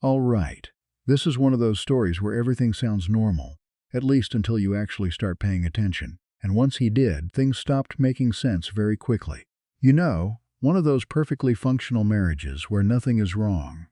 All right. This is one of those stories where everything sounds normal, at least until you actually start paying attention. And once he did, things stopped making sense very quickly. You know, one of those perfectly functional marriages where nothing is wrong,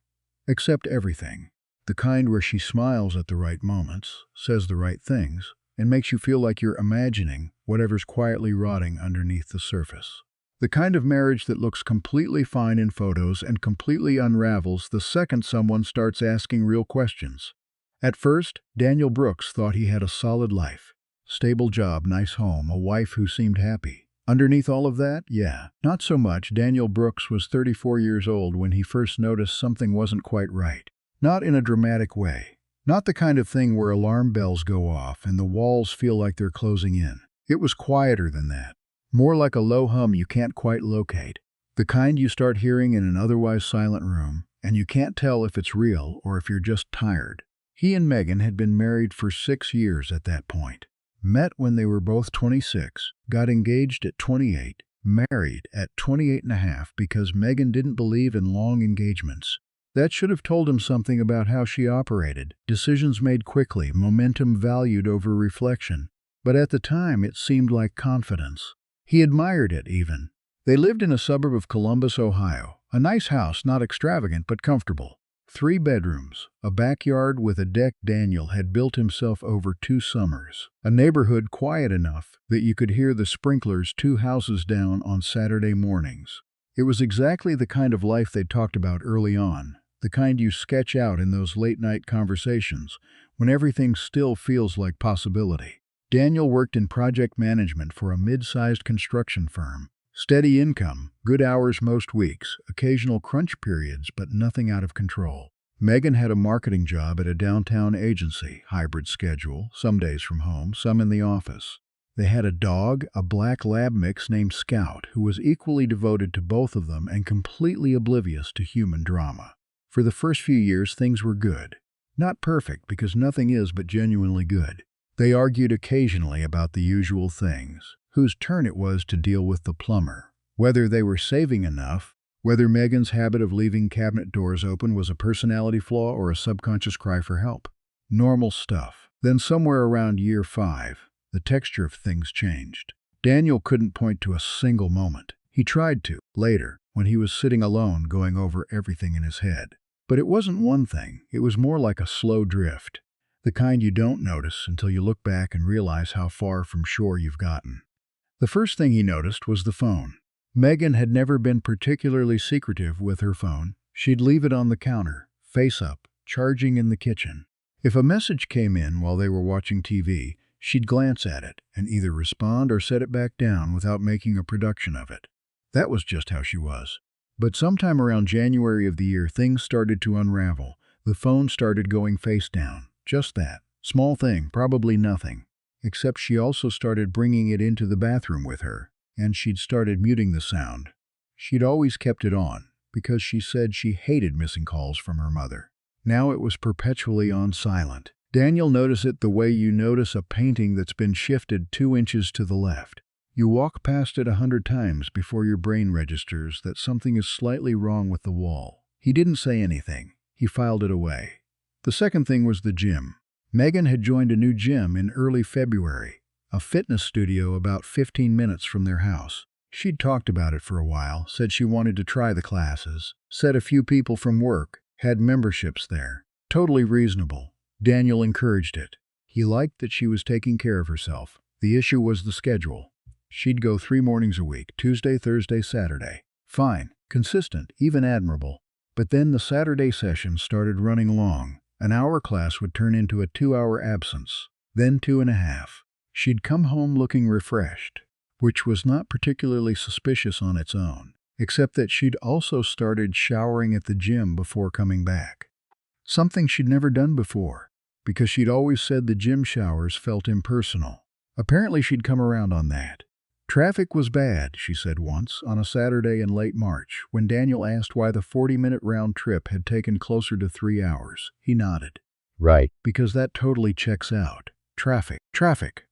except everything. The kind where she smiles at the right moments, says the right things, and makes you feel like you're imagining whatever's quietly rotting underneath the surface. The kind of marriage that looks completely fine in photos and completely unravels the second someone starts asking real questions. At first, Daniel Brooks thought he had a solid life. Stable job, nice home, a wife who seemed happy. Underneath all of that, yeah, not so much. Daniel Brooks was 34 years old when he first noticed something wasn't quite right. Not in a dramatic way. Not the kind of thing where alarm bells go off and the walls feel like they're closing in. It was quieter than that. More like a low hum you can't quite locate. The kind you start hearing in an otherwise silent room, and you can't tell if it's real or if you're just tired. He and Megan had been married for 6 years at that point. Met when they were both 26, got engaged at 28, married at 28 and a half because Megan didn't believe in long engagements. That should have told him something about how she operated. Decisions made quickly, momentum valued over reflection. But at the time, it seemed like confidence. He admired it, even. They lived in a suburb of Columbus, Ohio. A nice house, not extravagant, but comfortable. 3 bedrooms, a backyard with a deck Daniel had built himself over 2 summers. A neighborhood quiet enough that you could hear the sprinklers 2 houses down on Saturday mornings. It was exactly the kind of life they'd talked about early on, the kind you sketch out in those late-night conversations when everything still feels like possibility. Daniel worked in project management for a mid-sized construction firm. Steady income, good hours most weeks, occasional crunch periods, but nothing out of control. Megan had a marketing job at a downtown agency, hybrid schedule, some days from home, some in the office. They had a dog, a black lab mix named Scout, who was equally devoted to both of them and completely oblivious to human drama. For the first few years, things were good. Not perfect, because nothing is but genuinely good. They argued occasionally about the usual things. Whose turn it was to deal with the plumber, whether they were saving enough, whether Megan's habit of leaving cabinet doors open was a personality flaw or a subconscious cry for help. Normal stuff. Then somewhere around year 5, the texture of things changed. Daniel couldn't point to a single moment. He tried to, later, when he was sitting alone going over everything in his head. But it wasn't one thing, it was more like a slow drift. The kind you don't notice until you look back and realize how far from shore you've gotten. The first thing he noticed was the phone. Megan had never been particularly secretive with her phone. She'd leave it on the counter, face up, charging in the kitchen. If a message came in while they were watching TV, she'd glance at it and either respond or set it back down without making a production of it. That was just how she was. But sometime around January of the year, things started to unravel. The phone started going face down. Just that. Small thing, probably nothing. Except she also started bringing it into the bathroom with her, and she'd started muting the sound. She'd always kept it on, because she said she hated missing calls from her mother. Now it was perpetually on silent. Daniel noticed it the way you notice a painting that's been shifted 2 inches to the left. You walk past it 100 times before your brain registers that something is slightly wrong with the wall. He didn't say anything. He filed it away. The second thing was the gym. Megan had joined a new gym in early February, a fitness studio about 15 minutes from their house. She'd talked about it for a while, said she wanted to try the classes, said a few people from work had memberships there. Totally reasonable. Daniel encouraged it. He liked that she was taking care of herself. The issue was the schedule. She'd go 3 mornings a week, Tuesday, Thursday, Saturday. Fine, consistent, even admirable. But then the Saturday sessions started running long. An hour class would turn into a 2-hour absence, then 2.5. She'd come home looking refreshed, which was not particularly suspicious on its own, except that she'd also started showering at the gym before coming back. Something she'd never done before, because she'd always said the gym showers felt impersonal. Apparently she'd come around on that. Traffic was bad, she said once, on a Saturday in late March, when Daniel asked why the 40-minute round trip had taken closer to 3 hours. He nodded. Right. Because that totally checks out. Traffic.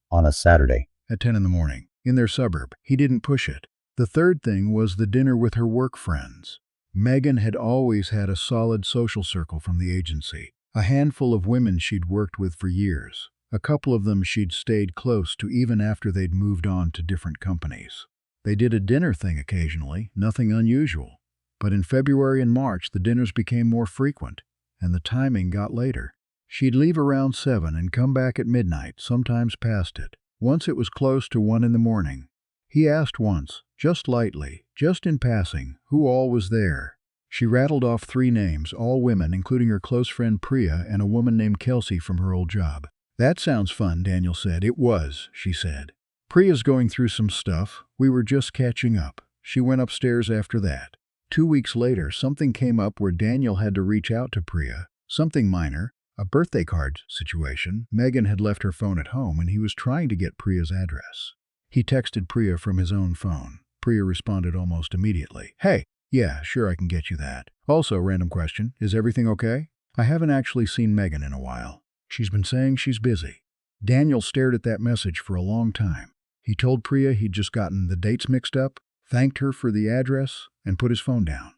On a Saturday. At 10 in the morning. In their suburb. He didn't push it. The third thing was the dinner with her work friends. Megan had always had a solid social circle from the agency. A handful of women she'd worked with for years. A couple of them she'd stayed close to even after they'd moved on to different companies. They did a dinner thing occasionally, nothing unusual. But in February and March, the dinners became more frequent, and the timing got later. She'd leave around 7 and come back at midnight, sometimes past it. Once it was close to 1 in the morning. He asked once, just lightly, just in passing, who all was there. She rattled off 3 names, all women, including her close friend Priya and a woman named Kelsey from her old job. "That sounds fun," Daniel said. "It was," she said. "Priya's going through some stuff. We were just catching up." She went upstairs after that. 2 weeks later, something came up where Daniel had to reach out to Priya. Something minor, a birthday card situation. Megan had left her phone at home and he was trying to get Priya's address. He texted Priya from his own phone. Priya responded almost immediately. "Hey, yeah, sure, I can get you that. Also, random question, is everything okay? I haven't actually seen Megan in a while. She's been saying she's busy." Daniel stared at that message for a long time. He told Priya he'd just gotten the dates mixed up, thanked her for the address, and put his phone down.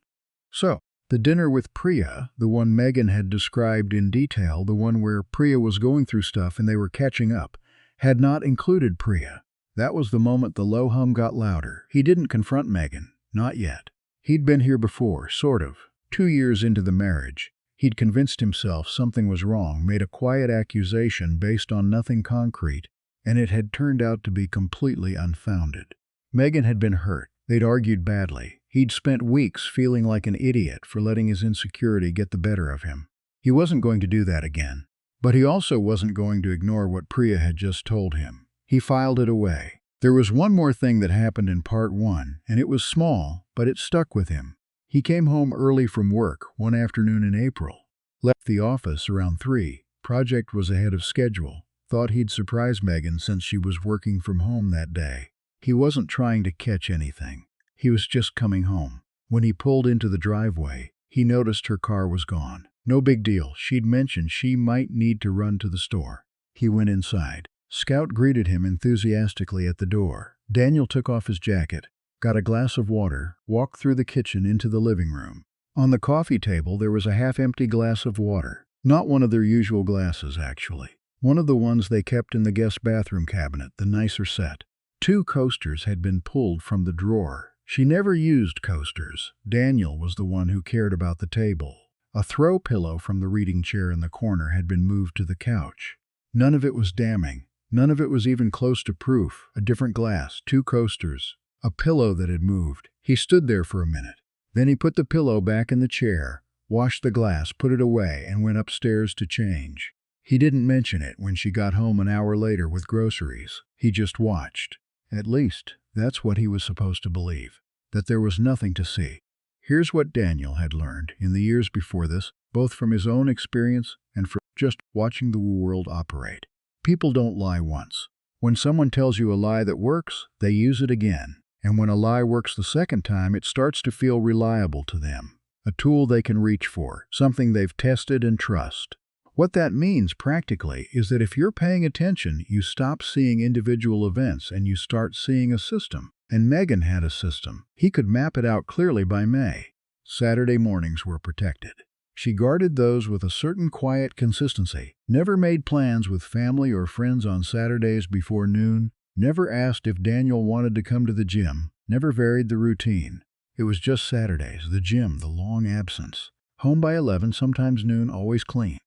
So, the dinner with Priya, the one Megan had described in detail, the one where Priya was going through stuff and they were catching up, had not included Priya. That was the moment the low hum got louder. He didn't confront Megan, not yet. He'd been here before, sort of. 2 years into the marriage. He'd convinced himself something was wrong, made a quiet accusation based on nothing concrete, and it had turned out to be completely unfounded. Megan had been hurt. They'd argued badly. He'd spent weeks feeling like an idiot for letting his insecurity get the better of him. He wasn't going to do that again. But he also wasn't going to ignore what Priya had just told him. He filed it away. There was one more thing that happened in part 1, and it was small, but it stuck with him. He came home early from work one afternoon in April. Left the office around 3. Project was ahead of schedule. Thought he'd surprise Megan since she was working from home that day. He wasn't trying to catch anything. He was just coming home. When he pulled into the driveway, he noticed her car was gone. No big deal. She'd mentioned she might need to run to the store. He went inside. Scout greeted him enthusiastically at the door. Daniel took off his jacket, got a glass of water, walked through the kitchen into the living room. On the coffee table, there was a half-empty glass of water. Not one of their usual glasses, actually. One of the ones they kept in the guest bathroom cabinet, the nicer set. 2 coasters had been pulled from the drawer. She never used coasters. Daniel was the one who cared about the table. A throw pillow from the reading chair in the corner had been moved to the couch. None of it was damning. None of it was even close to proof. A different glass, 2 coasters, a pillow that had moved. He stood there for a minute. Then he put the pillow back in the chair, washed the glass, put it away, and went upstairs to change. He didn't mention it when she got home an hour later with groceries. He just watched. At least, that's what he was supposed to believe, that there was nothing to see. Here's what Daniel had learned in the years before this, both from his own experience and from just watching the world operate. People don't lie once. When someone tells you a lie that works, they use it again. And when a lie works the second time, it starts to feel reliable to them. A tool they can reach for, something they've tested and trust. What that means practically is that if you're paying attention, you stop seeing individual events and you start seeing a system. And Megan had a system. He could map it out clearly by May. Saturday mornings were protected. She guarded those with a certain quiet consistency. Never made plans with family or friends on Saturdays before noon. Never asked if Daniel wanted to come to the gym. Never varied the routine. It was just Saturdays, the gym, the long absence. Home by 11, sometimes noon, always clean.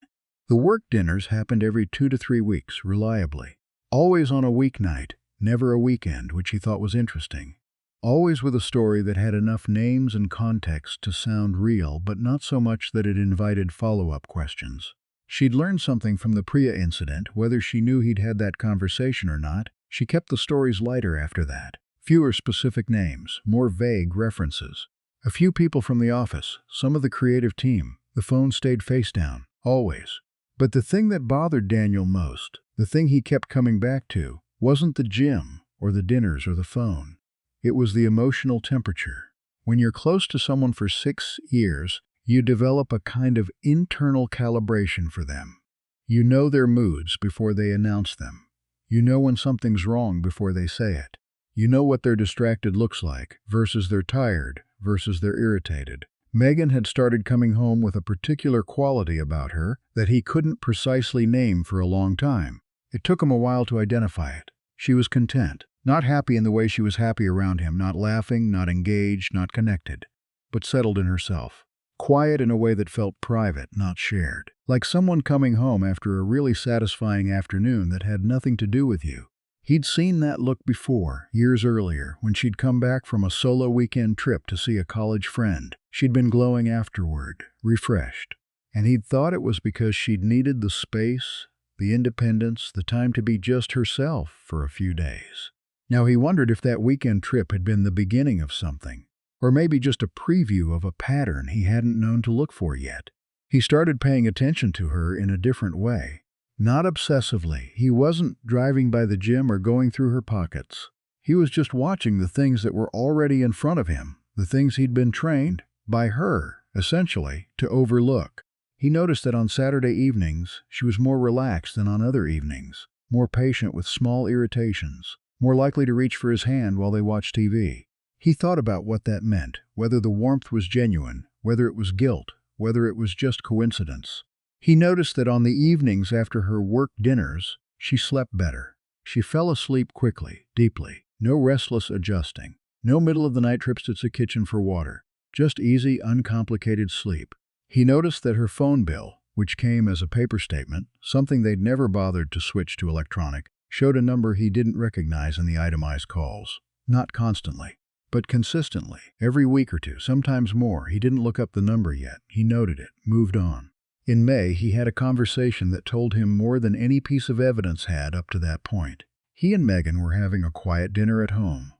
The work dinners happened every 2 to 3 weeks, reliably. Always on a weeknight, never a weekend, which he thought was interesting. Always with a story that had enough names and context to sound real, but not so much that it invited follow-up questions. She'd learned something from the Priya incident, whether she knew he'd had that conversation or not. She kept the stories lighter after that. Fewer specific names, more vague references. A few people from the office, some of the creative team. The phone stayed face down, always. But the thing that bothered Daniel most, the thing he kept coming back to, wasn't the gym or the dinners or the phone. It was the emotional temperature. When you're close to someone for 6 years, you develop a kind of internal calibration for them. You know their moods before they announce them. You know when something's wrong before they say it. You know what their distracted looks like versus their tired versus their irritated. Megan had started coming home with a particular quality about her that he couldn't precisely name for a long time. It took him a while to identify it. She was content, not happy in the way she was happy around him, not laughing, not engaged, not connected, but settled in herself. Quiet in a way that felt private, not shared. Like someone coming home after a really satisfying afternoon that had nothing to do with you. He'd seen that look before, years earlier, when she'd come back from a solo weekend trip to see a college friend. She'd been glowing afterward, refreshed. And he'd thought it was because she'd needed the space, the independence, the time to be just herself for a few days. Now he wondered if that weekend trip had been the beginning of something, or maybe just a preview of a pattern he hadn't known to look for yet. He started paying attention to her in a different way. Not obsessively. He wasn't driving by the gym or going through her pockets. He was just watching the things that were already in front of him, the things he'd been trained, by her, essentially, to overlook. He noticed that on Saturday evenings, she was more relaxed than on other evenings, more patient with small irritations, more likely to reach for his hand while they watched TV. He thought about what that meant, whether the warmth was genuine, whether it was guilt, whether it was just coincidence. He noticed that on the evenings after her work dinners, she slept better. She fell asleep quickly, deeply. No restless adjusting. No middle-of-the-night trips to the kitchen for water. Just easy, uncomplicated sleep. He noticed that her phone bill, which came as a paper statement, something they'd never bothered to switch to electronic, showed a number he didn't recognize in the itemized calls. Not constantly, but consistently. Every week or two, sometimes more. He didn't look up the number yet. He noted it, moved on. In May, he had a conversation that told him more than any piece of evidence had up to that point. He and Megan were having a quiet dinner at home.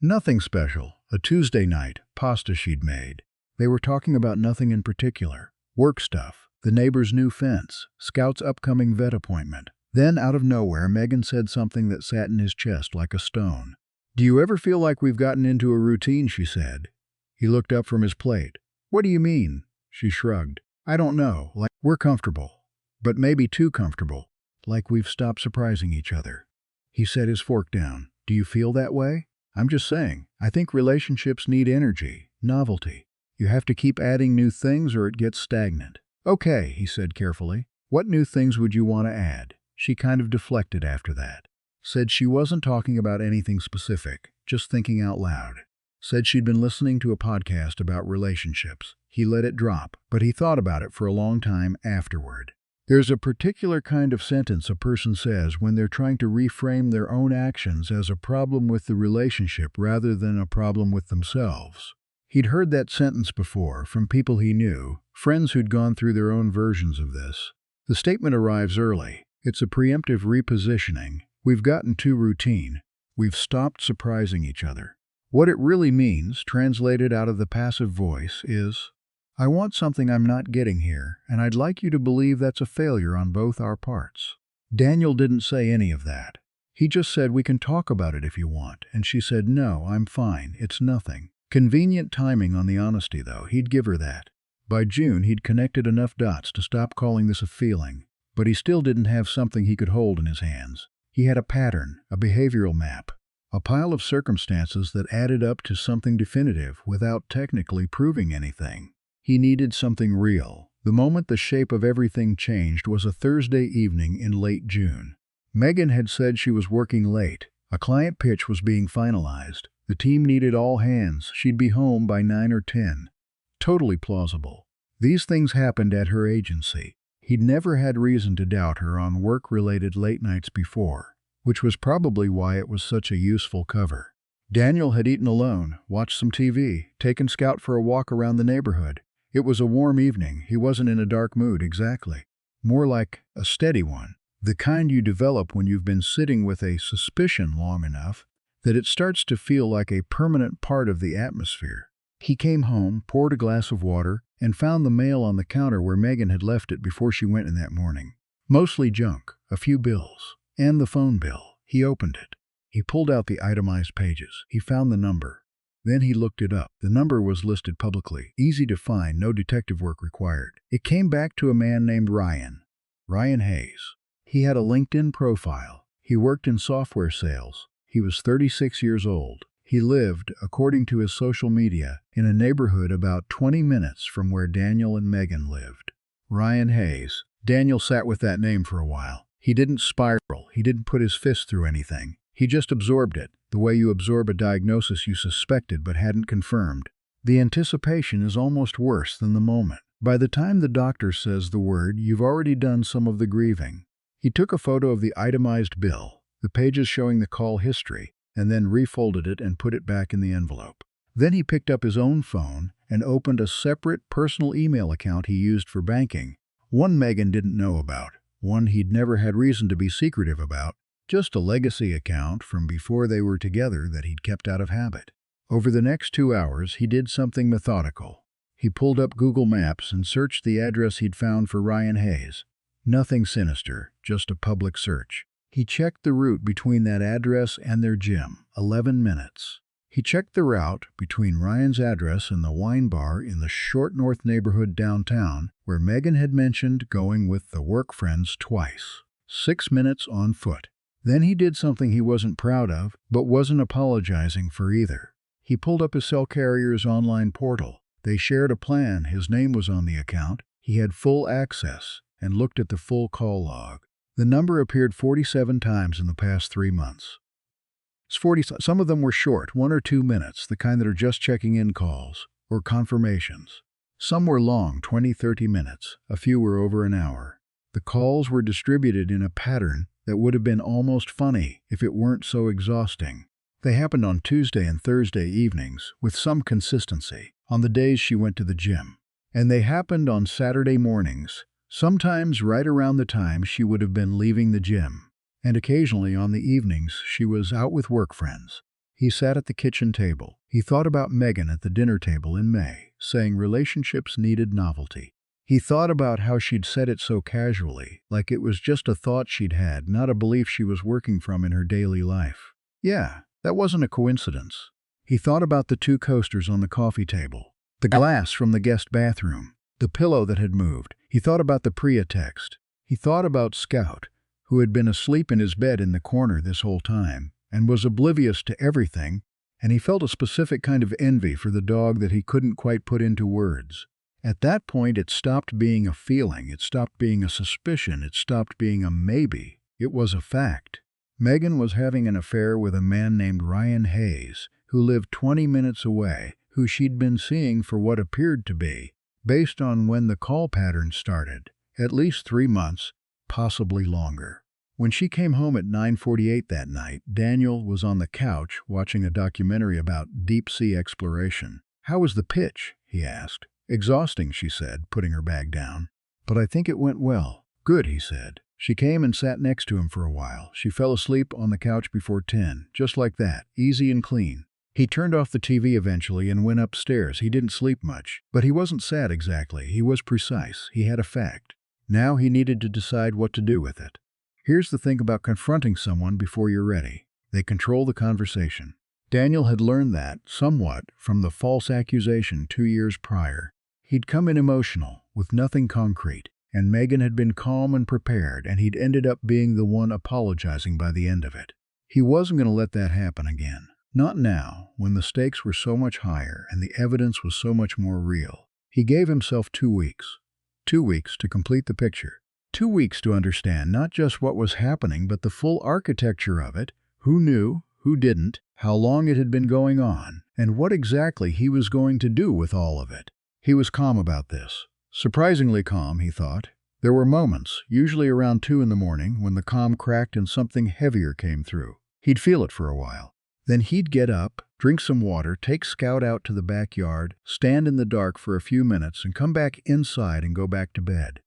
Nothing special. A Tuesday night, pasta she'd made. They were talking about nothing in particular. Work stuff, the neighbor's new fence, Scout's upcoming vet appointment. Then, out of nowhere, Megan said something that sat in his chest like a stone. "Do you ever feel like we've gotten into a routine?" she said. He looked up from his plate. "What do you mean?" She shrugged. "I don't know. Like we're comfortable, but maybe too comfortable. Like we've stopped surprising each other." He set his fork down. "Do you feel that way?" "I'm just saying. I think relationships need energy, novelty. You have to keep adding new things or it gets stagnant." "Okay," he said carefully. "What new things would you want to add?" She kind of deflected after that. Said she wasn't talking about anything specific, just thinking out loud. Said she'd been listening to a podcast about relationships. He let it drop, but he thought about it for a long time afterward. There's a particular kind of sentence a person says when they're trying to reframe their own actions as a problem with the relationship rather than a problem with themselves. He'd heard that sentence before from people he knew, friends who'd gone through their own versions of this. The statement arrives early. It's a preemptive repositioning. We've gotten too routine. We've stopped surprising each other. What it really means, translated out of the passive voice, is, "I want something I'm not getting here, and I'd like you to believe that's a failure on both our parts." Daniel didn't say any of that. He just said, "We can talk about it if you want," and she said, "No, I'm fine, it's nothing." Convenient timing on the honesty, though. He'd give her that. By June, he'd connected enough dots to stop calling this a feeling, but he still didn't have something he could hold in his hands. He had a pattern, a behavioral map. A pile of circumstances that added up to something definitive without technically proving anything. He needed something real. The moment the shape of everything changed was a Thursday evening in late June. Megan had said she was working late. A client pitch was being finalized. The team needed all hands. She'd be home by 9 or 10. Totally plausible. These things happened at her agency. He'd never had reason to doubt her on work-related late nights before, which was probably why it was such a useful cover. Daniel had eaten alone, watched some TV, taken Scout for a walk around the neighborhood. It was a warm evening. He wasn't in a dark mood exactly. More like a steady one. The kind you develop when you've been sitting with a suspicion long enough that it starts to feel like a permanent part of the atmosphere. He came home, poured a glass of water, and found the mail on the counter where Megan had left it before she went in that morning. Mostly junk, a few bills. And the phone bill. He opened it. He pulled out the itemized pages. He found the number. Then he looked it up. The number was listed publicly. Easy to find, no detective work required. It came back to a man named Ryan. Ryan Hayes. He had a LinkedIn profile. He worked in software sales. He was 36 years old. He lived, according to his social media, in a neighborhood about 20 minutes from where Daniel and Megan lived. Ryan Hayes. Daniel sat with that name for a while. He didn't spiral. He didn't put his fist through anything. He just absorbed it, the way you absorb a diagnosis you suspected but hadn't confirmed. The anticipation is almost worse than the moment. By the time the doctor says the word, you've already done some of the grieving. He took a photo of the itemized bill, the pages showing the call history, and then refolded it and put it back in the envelope. Then he picked up his own phone and opened a separate personal email account he used for banking. One Megan didn't know about, one he'd never had reason to be secretive about, just a legacy account from before they were together that he'd kept out of habit. Over the next 2 hours, he did something methodical. He pulled up Google Maps and searched the address he'd found for Ryan Hayes. Nothing sinister, just a public search. He checked the route between that address and their gym, 11 minutes. He checked the route between Ryan's address and the wine bar in the Short North neighborhood downtown, where Megan had mentioned going with the work friends twice. 6 minutes on foot. Then he did something he wasn't proud of, but wasn't apologizing for either. He pulled up his cell carrier's online portal. They shared a plan. His name was on the account. He had full access and looked at the full call log. The number appeared 47 times in the past 3 months. Some of them were short, 1 or 2 minutes, the kind that are just checking in calls or confirmations. Some were long, 20, 30 minutes. A few were over an hour. The calls were distributed in a pattern that would have been almost funny if it weren't so exhausting. They happened on Tuesday and Thursday evenings, with some consistency, on the days she went to the gym. And they happened on Saturday mornings, sometimes right around the time she would have been leaving the gym. And occasionally on the evenings she was out with work friends. He sat at the kitchen table. He thought about Megan at the dinner table in May, saying relationships needed novelty. He thought about how she'd said it so casually, like it was just a thought she'd had, not a belief she was working from in her daily life. Yeah, that wasn't a coincidence. He thought about the 2 coasters on the coffee table, the glass from the guest bathroom, the pillow that had moved. He thought about the Priya text. He thought about Scout, who had been asleep in his bed in the corner this whole time and was oblivious to everything, and he felt a specific kind of envy for the dog that he couldn't quite put into words. At that point, it stopped being a feeling, it stopped being a suspicion, it stopped being a maybe. It was a fact. Megan was having an affair with a man named Ryan Hayes, who lived 20 minutes away, who she'd been seeing for what appeared to be, based on when the call pattern started, at least 3 months, possibly longer. When she came home at 9:48 that night, Daniel was on the couch watching a documentary about deep-sea exploration. "How was the pitch?" he asked. "Exhausting," she said, putting her bag down. "But I think it went well." "Good," he said. She came and sat next to him for a while. She fell asleep on the couch before 10, just like that, easy and clean. He turned off the TV eventually and went upstairs. He didn't sleep much, but he wasn't sad exactly. He was precise. He had a fact. Now he needed to decide what to do with it. Here's the thing about confronting someone before you're ready. They control the conversation. Daniel had learned that, somewhat, from the false accusation 2 years prior. He'd come in emotional, with nothing concrete, and Megan had been calm and prepared, and he'd ended up being the one apologizing by the end of it. He wasn't going to let that happen again. Not now, when the stakes were so much higher and the evidence was so much more real. He gave himself 2 weeks. 2 weeks to complete the picture. 2 weeks to understand not just what was happening, but the full architecture of it, who knew, who didn't, how long it had been going on, and what exactly he was going to do with all of it. He was calm about this. Surprisingly calm, he thought. There were moments, usually around 2 in the morning, when the calm cracked and something heavier came through. He'd feel it for a while. Then he'd get up, drink some water, take Scout out to the backyard, stand in the dark for a few minutes, and come back inside and go back to bed.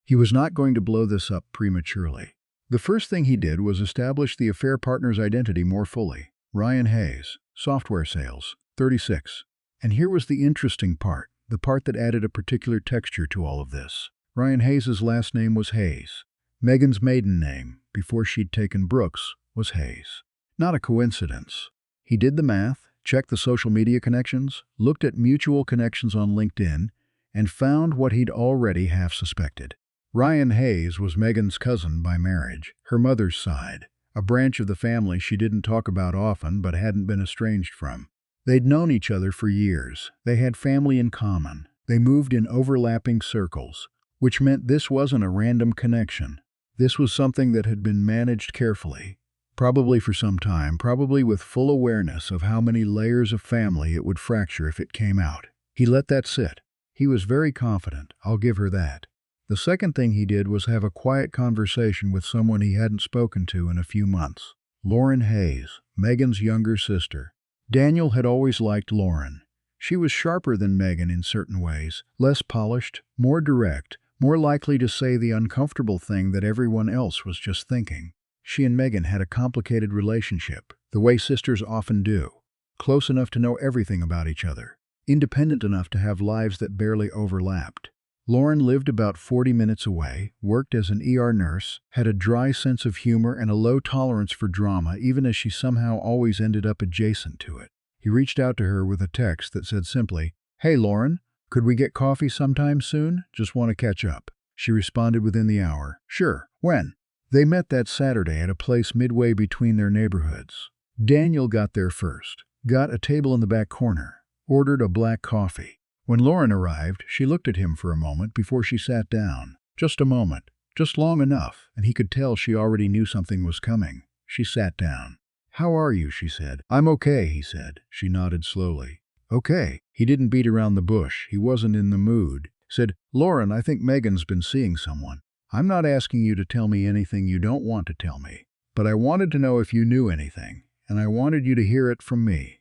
He was not going to blow this up prematurely. The first thing he did was establish the affair partner's identity more fully. Ryan Hayes, software sales, 36. And here was the interesting part, the part that added a particular texture to all of this. Ryan Hayes' last name was Hayes. Megan's maiden name, before she'd taken Brooks, was Hayes. Not a coincidence. He did the math, checked the social media connections, looked at mutual connections on LinkedIn, and found what he'd already half suspected. Ryan Hayes was Megan's cousin by marriage, her mother's side, a branch of the family she didn't talk about often but hadn't been estranged from. They'd known each other for years. They had family in common. They moved in overlapping circles, which meant this wasn't a random connection. This was something that had been managed carefully, probably for some time, probably with full awareness of how many layers of family it would fracture if it came out. He let that sit. He was very confident, I'll give her that. The second thing he did was have a quiet conversation with someone he hadn't spoken to in a few months. Lauren Hayes, Megan's younger sister. Daniel had always liked Lauren. She was sharper than Megan in certain ways, less polished, more direct, more likely to say the uncomfortable thing that everyone else was just thinking. She and Megan had a complicated relationship, the way sisters often do. Close enough to know everything about each other. Independent enough to have lives that barely overlapped. Lauren lived about 40 minutes away, worked as an ER nurse, had a dry sense of humor and a low tolerance for drama even as she somehow always ended up adjacent to it. He reached out to her with a text that said simply, "Hey Lauren, could we get coffee sometime soon? Just want to catch up." She responded within the hour, "Sure, when?" They met that Saturday at a place midway between their neighborhoods. Daniel got there first, got a table in the back corner, ordered a black coffee. When Lauren arrived, she looked at him for a moment before she sat down. Just a moment, just long enough, and he could tell she already knew something was coming. She sat down. "How are you?" she said. "I'm okay," he said. She nodded slowly. "Okay." He didn't beat around the bush. He wasn't in the mood. Said, "Lauren, I think Megan's been seeing someone. I'm not asking you to tell me anything you don't want to tell me, but I wanted to know if you knew anything, and I wanted you to hear it from me."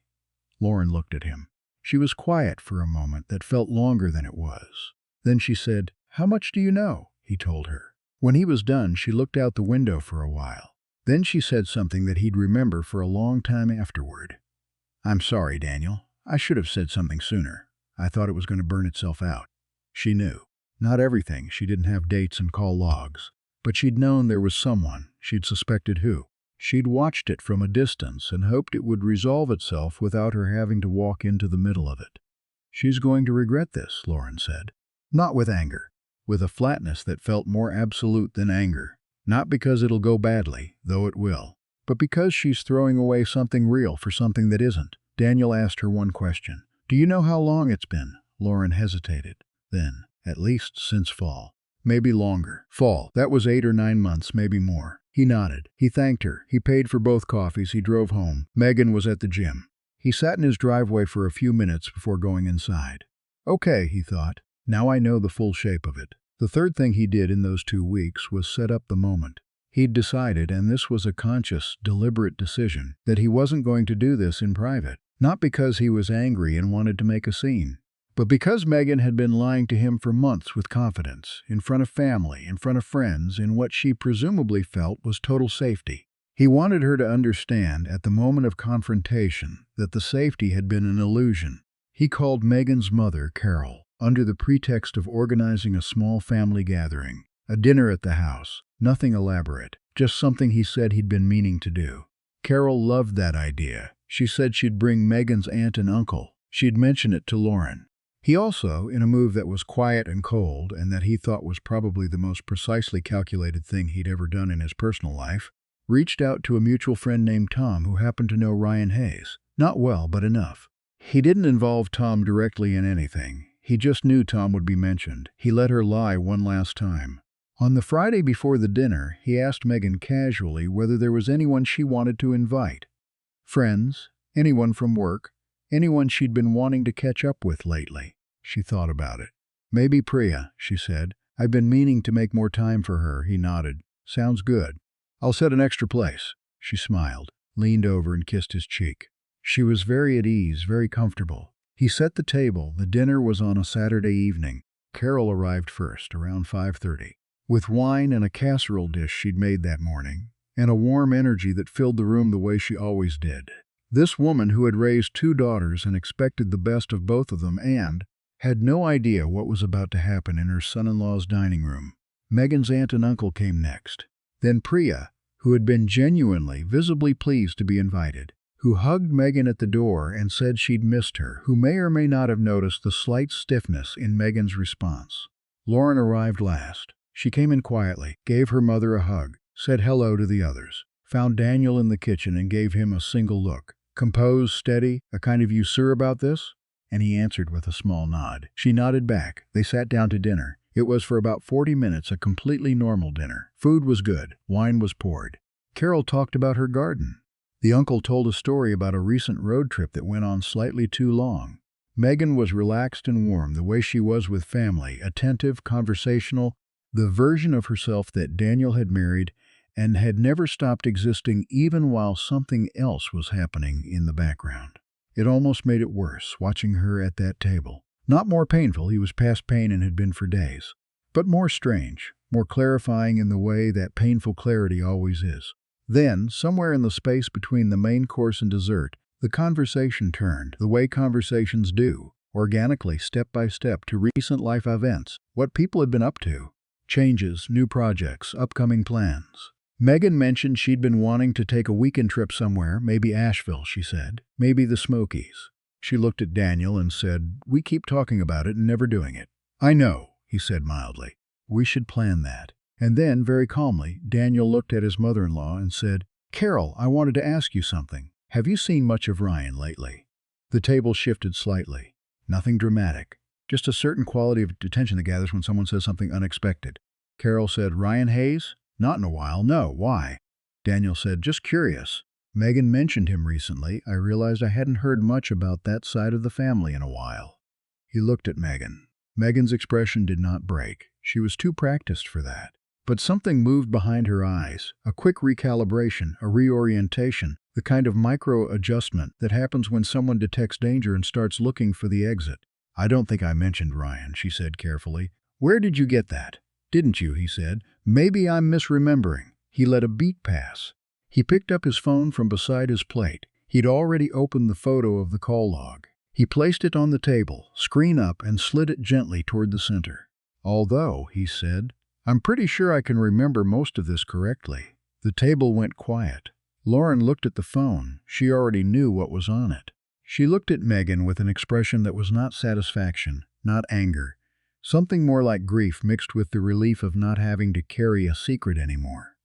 Lauren looked at him. She was quiet for a moment that felt longer than it was. Then she said, "How much do you know?" he told her. When he was done, she looked out the window for a while. Then she said something that he'd remember for a long time afterward. "I'm sorry, Daniel. I should have said something sooner. I thought it was going to burn itself out." She knew. Not everything. She didn't have dates and call logs. But she'd known there was someone. She'd suspected who. She'd watched it from a distance and hoped it would resolve itself without her having to walk into the middle of it. "She's going to regret this," Lauren said. Not with anger. With a flatness that felt more absolute than anger. Not because it'll go badly, though it will, but because she's throwing away something real for something that isn't. Daniel asked her one question. "Do you know how long it's been?" Lauren hesitated. Then, "At least since fall." "Maybe longer." "Fall. That was 8 or 9 months, maybe more." He nodded. He thanked her. He paid for both coffees. He drove home. Megan was at the gym. He sat in his driveway for a few minutes before going inside. "Okay," he thought. "Now I know the full shape of it." The third thing he did in those 2 weeks was set up the moment. He'd decided, and this was a conscious, deliberate decision, that he wasn't going to do this in private. Not because he was angry and wanted to make a scene, but because Megan had been lying to him for months with confidence, in front of family, in front of friends, in what she presumably felt was total safety. He wanted her to understand, at the moment of confrontation, that the safety had been an illusion. He called Megan's mother, Carol, under the pretext of organizing a small family gathering, a dinner at the house, nothing elaborate, just something he said he'd been meaning to do. Carol loved that idea. She said she'd bring Megan's aunt and uncle. She'd mention it to Lauren. He also, in a move that was quiet and cold, and that he thought was probably the most precisely calculated thing he'd ever done in his personal life, reached out to a mutual friend named Tom who happened to know Ryan Hayes. Not well, but enough. He didn't involve Tom directly in anything. He just knew Tom would be mentioned. He let her lie one last time. On the Friday before the dinner, he asked Megan casually whether there was anyone she wanted to invite. Friends, anyone from work, anyone she'd been wanting to catch up with lately. She thought about it. "Maybe Priya," she said. "I've been meaning to make more time for her." He nodded. "Sounds good. I'll set an extra place." She smiled, leaned over and kissed his cheek. She was very at ease, very comfortable. He set the table. The dinner was on a Saturday evening. Carol arrived first, around 5:30, with wine and a casserole dish she'd made that morning, and a warm energy that filled the room the way she always did. This woman who had raised 2 daughters and expected the best of both of them and had no idea what was about to happen in her son-in-law's dining room. Megan's aunt and uncle came next. Then Priya, who had been genuinely, visibly pleased to be invited, who hugged Megan at the door and said she'd missed her, who may or may not have noticed the slight stiffness in Megan's response. Lauren arrived last. She came in quietly, gave her mother a hug, said hello to the others. found Daniel in the kitchen and gave him a single look. Composed, steady, a kind of "you sure about this?" And he answered with a small nod. She nodded back. They sat down to dinner. It was for about 40 minutes a completely normal dinner. Food was good. Wine was poured. Carol talked about her garden. The uncle told a story about a recent road trip that went on slightly too long. Megan was relaxed and warm, the way she was with family, attentive, conversational, the version of herself that Daniel had married and had never stopped existing even while something else was happening in the background. It almost made it worse, watching her at that table. Not more painful, he was past pain and had been for days, but more strange, more clarifying in the way that painful clarity always is. Then, somewhere in the space between the main course and dessert, the conversation turned, the way conversations do, organically, step by step, to recent life events, what people had been up to, changes, new projects, upcoming plans. Megan mentioned she'd been wanting to take a weekend trip somewhere, maybe Asheville, she said, maybe the Smokies. She looked at Daniel and said, "We keep talking about it and never doing it." "I know," he said mildly. "We should plan that." And then, very calmly, Daniel looked at his mother-in-law and said, "Carol, I wanted to ask you something. Have you seen much of Ryan lately?" The table shifted slightly. Nothing dramatic, just a certain quality of attention that gathers when someone says something unexpected. Carol said, "Ryan Hayes? Not in a while. No, why?" Daniel said, "Just curious. Megan mentioned him recently. I realized I hadn't heard much about that side of the family in a while." He looked at Megan. Megan's expression did not break. She was too practiced for that. But something moved behind her eyes, a quick recalibration, a reorientation, the kind of micro-adjustment that happens when someone detects danger and starts looking for the exit. "I don't think I mentioned Ryan," she said carefully. "Where did you get that?" "Didn't you?" he said. "Maybe I'm misremembering." He let a beat pass. He picked up his phone from beside his plate. He'd already opened the photo of the call log. He placed it on the table, screen up, and slid it gently toward the center. "Although," he said, "I'm pretty sure I can remember most of this correctly." The table went quiet. Lauren looked at the phone. She already knew what was on it. She looked at Megan with an expression that was not satisfaction, not anger, something more like grief mixed with the relief of not having to carry a secret anymore.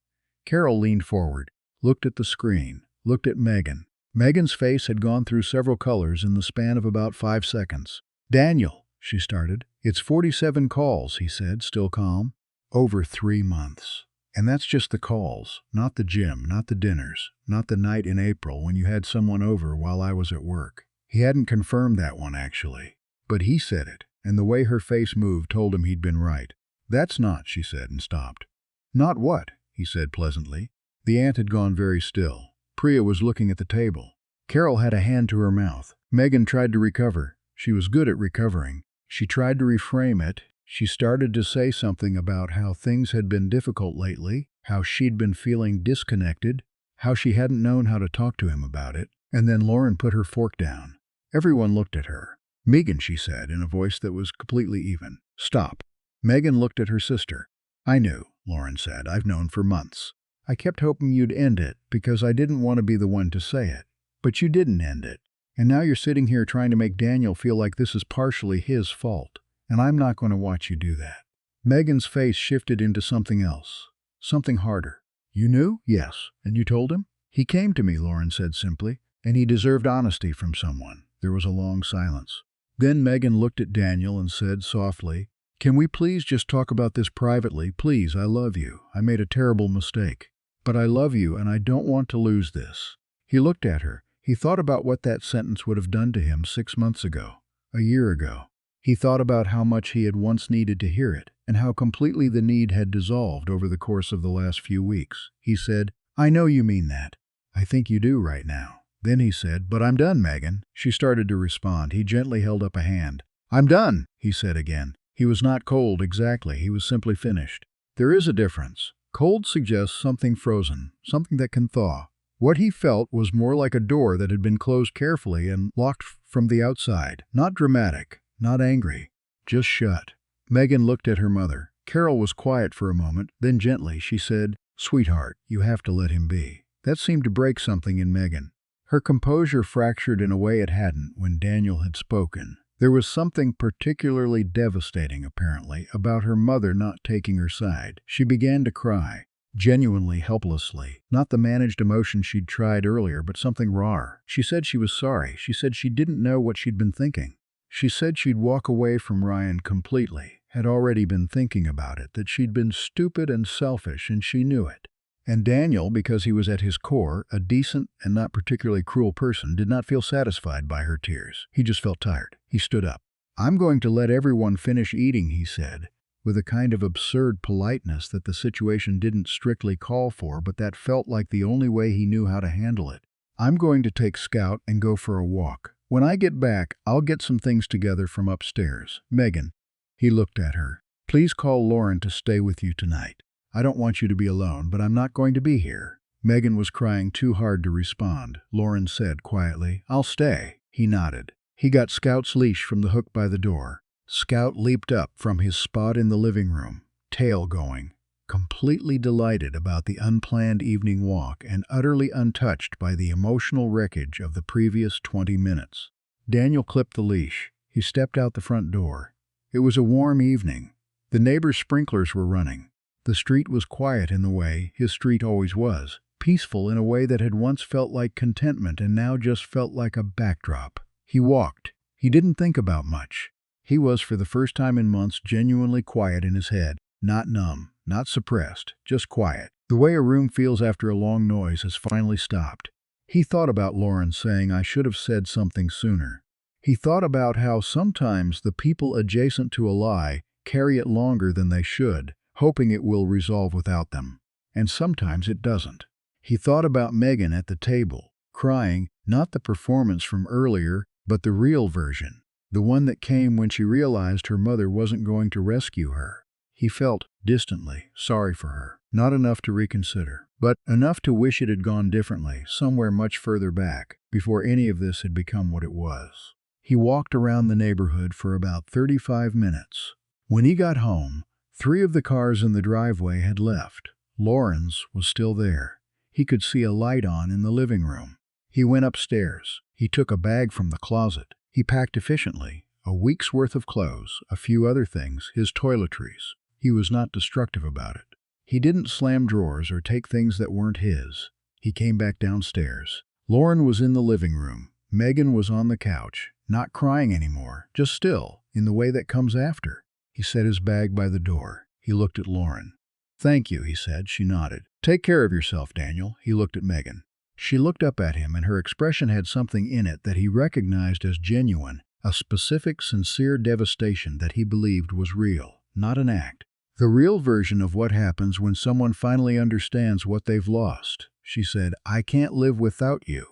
Carol leaned forward, looked at the screen, looked at Megan. Megan's face had gone through several colors in the span of about 5 seconds. "Daniel," she started. "It's 47 calls," he said, still calm. "Over 3 months. And that's just the calls, not the gym, not the dinners, not the night in April when you had someone over while I was at work." He hadn't confirmed that one, actually. But he said it, and the way her face moved told him he'd been right. "That's not," she said, and stopped. "Not what?" he said pleasantly. The aunt had gone very still. Priya was looking at the table. Carol had a hand to her mouth. Megan tried to recover. She was good at recovering. She tried to reframe it. She started to say something about how things had been difficult lately, how she'd been feeling disconnected, how she hadn't known how to talk to him about it. And then Lauren put her fork down. Everyone looked at her. "Megan," she said in a voice that was completely even. "Stop." Megan looked at her sister. "I knew," Lauren said. "I've known for months. I kept hoping you'd end it because I didn't want to be the one to say it. But you didn't end it. And now you're sitting here trying to make Daniel feel like this is partially his fault. And I'm not going to watch you do that." Megan's face shifted into something else. Something harder. "You knew?" "Yes. And you told him?" "He came to me," Lauren said simply. "And he deserved honesty from someone." There was a long silence. Then Megan looked at Daniel and said softly, "Can we please just talk about this privately? Please, I love you. I made a terrible mistake. But I love you and I don't want to lose this." He looked at her. He thought about what that sentence would have done to him 6 months ago, a year ago. He thought about how much he had once needed to hear it, and how completely the need had dissolved over the course of the last few weeks. He said, "I know you mean that. I think you do right now." Then he said, "But I'm done, Megan." She started to respond. He gently held up a hand. "I'm done," he said again. He was not cold exactly. He was simply finished. There is a difference. Cold suggests something frozen, something that can thaw. What he felt was more like a door that had been closed carefully and locked from the outside. Not dramatic, not angry, just shut. Megan looked at her mother. Carol was quiet for a moment. Then gently she said, "Sweetheart, you have to let him be." That seemed to break something in Megan. Her composure fractured in a way it hadn't when Daniel had spoken. There was something particularly devastating, apparently, about her mother not taking her side. She began to cry. genuinely helplessly. Not the managed emotion she'd tried earlier, but something raw. She said she was sorry. She said she didn't know what she'd been thinking. She said she'd walk away from Ryan completely, had already been thinking about it, that she'd been stupid and selfish, and she knew it. And Daniel, because he was at his core a decent and not particularly cruel person, did not feel satisfied by her tears. He just felt tired. He stood up. "I'm going to let everyone finish eating," he said, with a kind of absurd politeness that the situation didn't strictly call for, but that felt like the only way he knew how to handle it. "I'm going to take Scout and go for a walk. When I get back, I'll get some things together from upstairs. Megan," he looked at her, "please call Lauren to stay with you tonight. I don't want you to be alone, but I'm not going to be here." Megan was crying too hard to respond. Lauren said quietly, "I'll stay." He nodded. He got Scout's leash from the hook by the door. Scout leaped up from his spot in the living room, tail going, completely delighted about the unplanned evening walk and utterly untouched by the emotional wreckage of the previous 20 minutes. Daniel clipped the leash. He stepped out the front door. It was a warm evening. The neighbor's sprinklers were running. The street was quiet in the way his street always was, peaceful in a way that had once felt like contentment and now just felt like a backdrop. He walked. He didn't think about much. He was, for the first time in months, genuinely quiet in his head, not numb, not suppressed, just quiet. The way a room feels after a long noise has finally stopped. He thought about Lauren saying, "I should have said something sooner." He thought about how sometimes the people adjacent to a lie carry it longer than they should, hoping it will resolve without them. And sometimes it doesn't. He thought about Megan at the table, crying, not the performance from earlier, but the real version, the one that came when she realized her mother wasn't going to rescue her. He felt, distantly, sorry for her. Not enough to reconsider, but enough to wish it had gone differently, somewhere much further back, before any of this had become what it was. He walked around the neighborhood for about 35 minutes. When he got home, 3 of the cars in the driveway had left. Lauren's was still there. He could see a light on in the living room. He went upstairs. He took a bag from the closet. He packed efficiently, a week's worth of clothes, a few other things, his toiletries. He was not destructive about it. He didn't slam drawers or take things that weren't his. He came back downstairs. Lauren was in the living room. Megan was on the couch, not crying anymore, just still, in the way that comes after. He set his bag by the door. He looked at Lauren. "Thank you," he said. She nodded. "Take care of yourself, Daniel." He looked at Megan. She looked up at him, and her expression had something in it that he recognized as genuine, a specific, sincere devastation that he believed was real, not an act. "The real version of what happens when someone finally understands what they've lost." She said, "I can't live without you."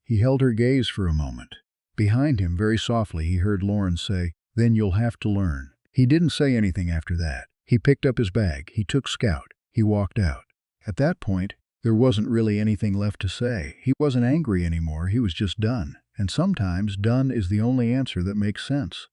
He held her gaze for a moment. Behind him, very softly, he heard Lauren say, "Then you'll have to learn." He didn't say anything after that. He picked up his bag. He took Scout. He walked out. At that point, there wasn't really anything left to say. He wasn't angry anymore. He was just done. And sometimes done is the only answer that makes sense.